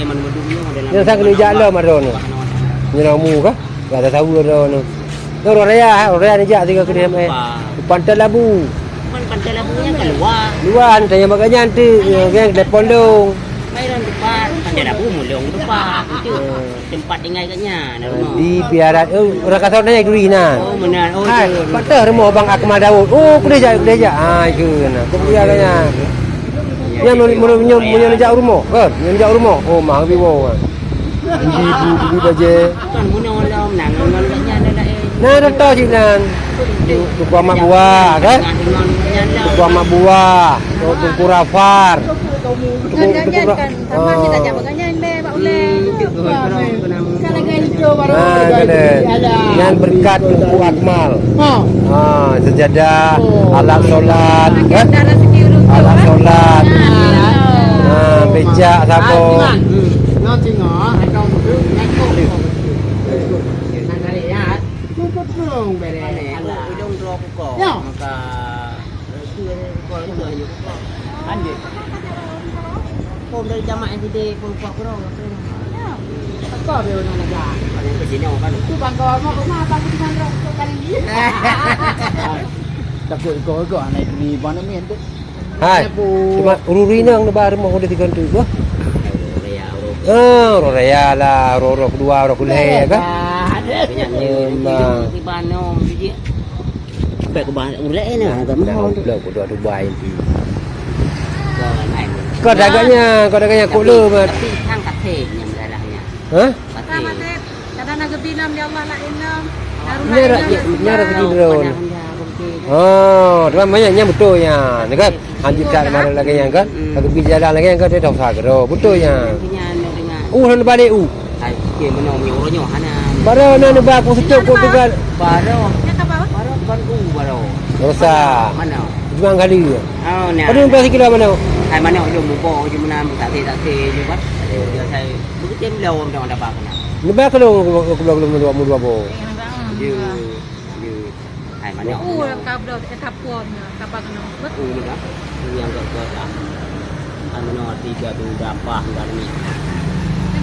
man modunya dalam. Yang sang kena jalan maron. Ni namu kah? Enggak tahu ron. Tu Rorea ni jak tiga kena mai. Pantai Labu. Pantai Labunya keluar. Luar tanya makanya nanti geng depan dong. Mainan depan, Pantai Labu mulung depan. Itu tempat tinggal katnya. Di biaran orang kata nanya Durina. Oh benar. Oh hai, patah rumah Bang Akmal Daud. Oh, kuda jak. Ah, itu nah. Kau katanya. Yang mau jak rumah. Kan? Yang rumah. Oh, mah biwo. Ibu baje. Kan punya orang nang katnya ada Nah, dah tahu je nan. Tukang mak buah, kan? Tukang mak buah, Tungku Rafar. Ganyan kan, sama kita jangan ganyan be, Pak Ule. Kalau ganyan hijau baru. Yang berkat Tungku Akmal. Sejadah, alat solat, kan? Alat solat. Becak sabun. Nanti ngah, kau tu, Hidung bere. Hidung drop kok. Maka kau yuk. Anjir. Kau dari jamaah yang gede pun kuat kurang. Kau dia orang negara. Ada yang kesini kan. Tu bangkau mau rumah apa kita mandor kali ni. Takut kau anak ni mana main tu. Hai. Cuma ururina ang nabar mo ko dito ganito ko. Rorea lah, Roro kedua, Roro kuleh kan? Di Bandung, jadi sampai ke Bandung ulek ni, agak mahal. Ulek kedua Dubai nanti. Kau dagangnya kula mat. Tapi hang kateh yang darahnya. Hah? Kateh. Kadang nak gebinam ya Allah nak inam. Nyara pergi drone. Oh, dalam banyaknya betulnya. Ni kan? Anjir tak ada lagi yang kan? Lagi berjalan lagi yang kan dia tahu sagro. Betulnya. Han balik Ai ke menong nyoronyo hana. Baro na ba ko setuk ko tugan. Baro. Baro kan baro. Dosa. Mana? Juang kali. Oh nah. Pada umpa sikit mana? Hai mana yo mubo je menam tak te je kan. Dia saya begitu law dah ada apa. Ni ba ko belum dua bo. Dia hai mana? Kau dah kapon kapal kena. Betul ni kan. Yang ke dah. Anu 3 tu dapat dan ni.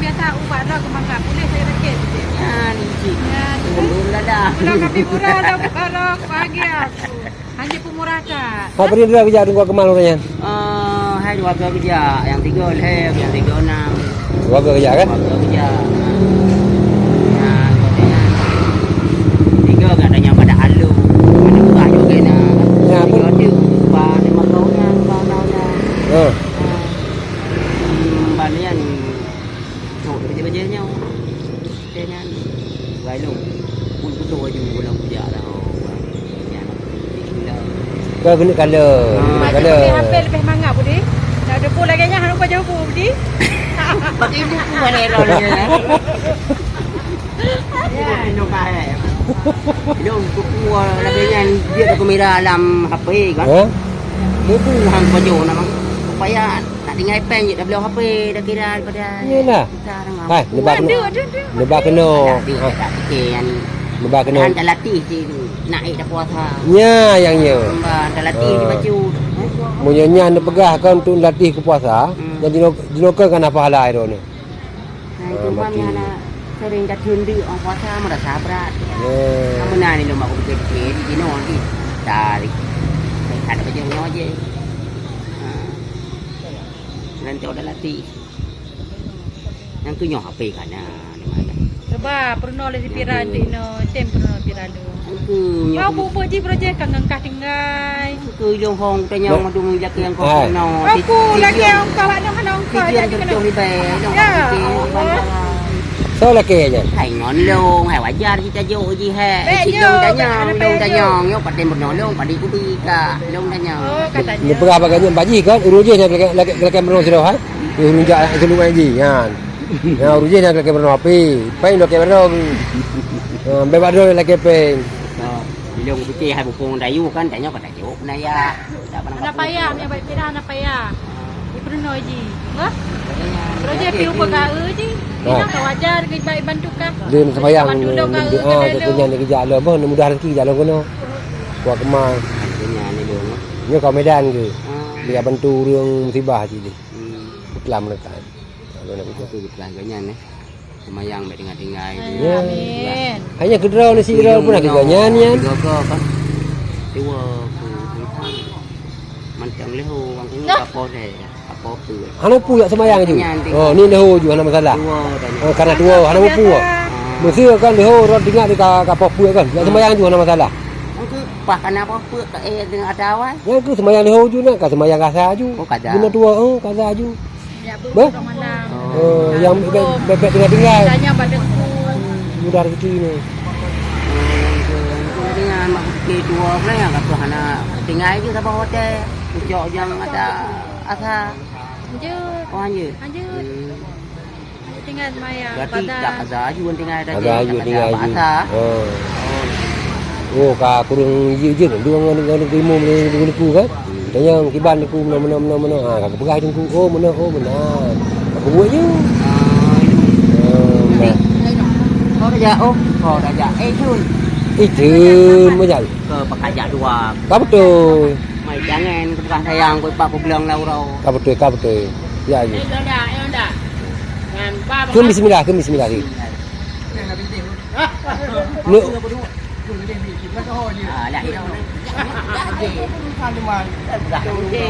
Biasa ubat dah kemangkap boleh saya rakit. Ya ni cik. Belum dah. Udah kami murah dah barang pagi aku. Hanya pemurah kan. Kau beri dia kerja tunggu ke mana orangnya? Hai dua kerja, yang 3 leh, yang 3 6. Dua kerja kan? Dua kerja. Nah, tiga katanya pada halu. Ada juga nak. Ya, apa dia? Pada makaunya, kau-kaunya. Banian baca-bacanya dengan gailung pun betul aja bulan kerja dah. Kau kena kala. Hampir lebih mangap budi. Dah ada pun lagi nya hang baca buku budi. Pati ni aku mana error ni. Ya, no kai. Dia untuk keluar lagi kan dia ada kamera dalam HP kan. Buku hang baca nama supaya tak tinggal pen je dah beli HP dah kira daripada. Iyalah. Hai, lebak kena. Tak fikir yang lebak kena. Han dah latih je naik dah puasa. Ya, yang nya. Dah latih di baju. Munyonya anda pegah kan untuk latih ke puasa. Jadi dinokal kan apa halai ro ni. Itu mana sering dah tundi orang puasa merasa berat. Kamu nak ni lomba aku fikir di sini nanti dari ada baju aja. Nanti udah latih. Yang tu nyoh HP kan di mana. Sebab pernah oleh piran di no, tem pernah piran tu. Ku kau buat je projek kan ngangkah tinggal. Ku yung hong tanya madu menjak yang kau no. Aku lagi orang kau nak orang kau jadi kena. Ya. So lagi aja. Hai ngon long, hai wajar kita jo ji he. Long tanya, yo paten pernah long padi ku bi ka. Long tanya. Oh katanya. Ni pegah baganya baji kan uruje nak lagi menolong sudah ha. Urunja selu aji kan. Ya uruje nak lagi menolong api. Pai lagi menolong. Bebas dulu lagi peng. Long fikir hai bupong dayu kan tanya pada jo naya. Anak payah ni baik pira anak payah. Ni pernah ji. Wah. Projek piu pegah je. Ini tak wajar kita bantu kan. Dia sembahyang kepunyaan ni kerja lah apa mudah rezeki jalan kono. Kuat kemas. Punya ni dong. Ni kau Medan ke. Dia bantuរឿងmusibah je ni. Kelam dekat. Itu pelanggannya nih. Semayang baik tinggal-tinggal. Ya. Amin. Hanya kedra ni si kedra pun nak kerja nyan. Kedra kan. Dua macam leho orang ni apa deh. Apa tu. Hana pu yak semayang ju. Oh ni leho ju hana masalah. Oh karena tua hana pu. Mesti kan leho rod tinggal di kapok pu kan. Yak semayang ju hana masalah. Itu pakan apa pu ke dengan ada awal. Yang tu semayang leho ju nak, semayang kasa ju. Oh kada. Guna tua kasa ju. Ya Bah? orang malam. Yang bebek tinggal. Tanya pada ku. Mudah rezeki ni. Dengan mak ke dua pula yang kata hana tinggal je sampai hotel. Ujok yang ada asa. Lanjut. Oh anjir. Lanjut. Tinggal semayang. Berarti tak ada ju tinggal dah. Ada ju tinggal ju. Asa. Oh ka kurang je dua dengan timum ni ku kan. Dan yang kiban ku mana ha ka pegai ku oh mana aku buat je. Oh dah ja. Jun. Itu macam Ke pekerja dua. ka betul. Mai jangan bukan sayang kau pak bilang lau rau. Ka betul. Ya je. Dah. Ngan ba. Ke bismillah ke. Lu Ah dah hilang. Dah je.